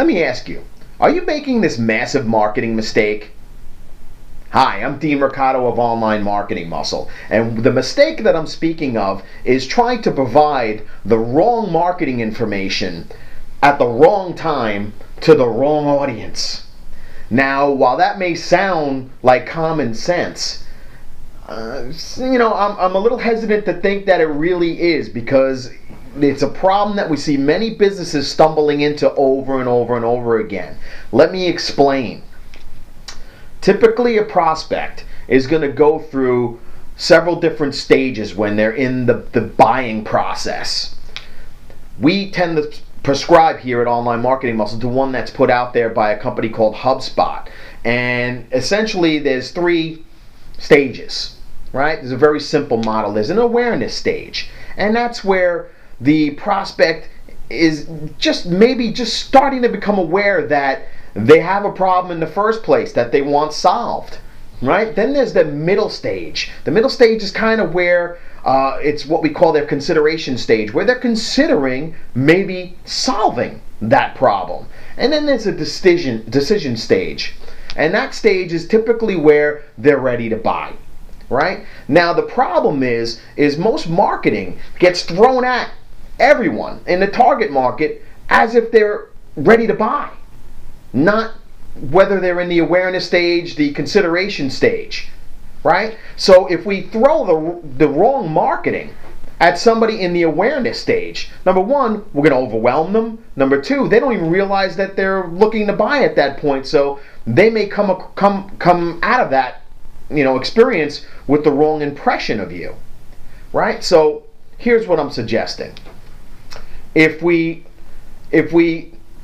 Let me ask you, are you making this massive marketing mistake? Hi, I'm Dean Mercado of Online Marketing Muscle, and the mistake that I'm speaking of is trying to provide the wrong marketing information at the wrong time to the wrong audience. Now, while that may sound like common sense, I'm a little hesitant to think that it really is, because it's a problem that we see many businesses stumbling into over and over and over again. Let me explain. Typically, a prospect is going to go through several different stages when they're in the buying process. We tend to prescribe here at Online Marketing Muscle to one that's put out there by a company called HubSpot. And essentially, there's 3 stages, right? There's a very simple model. There's an awareness stage, and that's where the prospect is just starting to become aware that they have a problem in the first place that they want solved, right? Then there's the middle stage. The middle stage is kind of where it's what we call their consideration stage, where they're considering maybe solving that problem. And then there's a decision stage. And that stage is typically where they're ready to buy, right? Now the problem is most marketing gets thrown at everyone in the target market as if they're ready to buy, not whether they're in the awareness stage, the consideration stage, right? So if we throw the wrong marketing at somebody in the awareness stage, number one, we're going to overwhelm them. Number two, they don't even realize that they're looking to buy at that point, so they may come out of that experience with the wrong impression of you, right? So here's what I'm suggesting. If we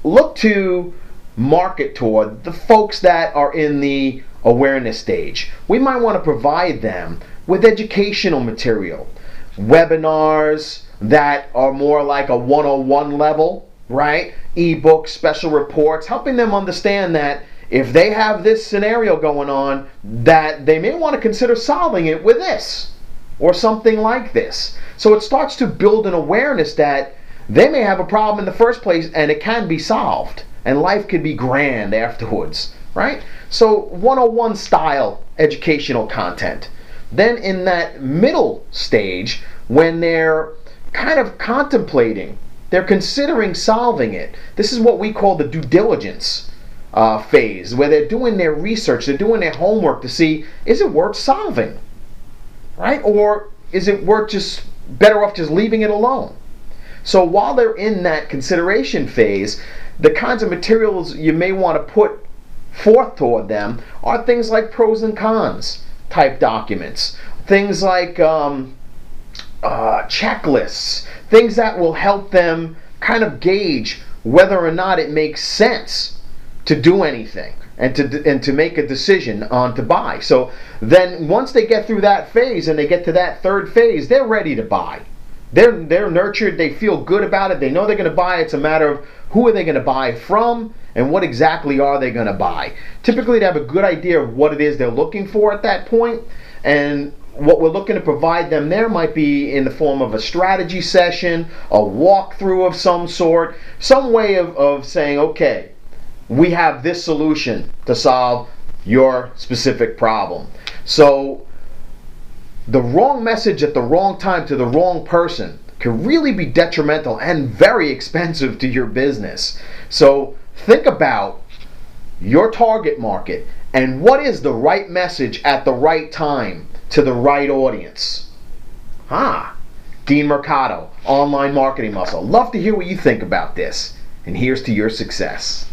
look to market toward the folks that are in the awareness stage, we might want to provide them with educational material, webinars that are more like a 101 level, right? Ebooks, special reports, helping them understand that if they have this scenario going on, that they may want to consider solving it with this or something like this. So it starts to build an awareness that they may have a problem in the first place and it can be solved and life could be grand afterwards, right? So 101 style educational content. Then in that middle stage, when they're kind of contemplating, they're considering solving it, this is what we call the due diligence phase, where they're doing their research, they're doing their homework to see, is it worth solving, right? Or is it worth better off just leaving it alone? So while they're in that consideration phase, the kinds of materials you may want to put forth toward them are things like pros and cons type documents, things like checklists, things that will help them kind of gauge whether or not it makes sense to do anything and to make a decision on to buy. So then once they get through that phase and they get to that third phase, they're ready to buy. They're nurtured, they feel good about it, they know they're going to buy. It's a matter of who are they going to buy from and what exactly are they going to buy. Typically they have a good idea of what it is they're looking for at that point, and what we're looking to provide them there might be in the form of a strategy session, a walkthrough of some sort, some way of saying, okay, we have this solution to solve your specific problem. So the wrong message at the wrong time to the wrong person can really be detrimental and very expensive to your business. So think about your target market and what is the right message at the right time to the right audience. Dean Mercado, Online Marketing Muscle. Love to hear what you think about this, and here's to your success.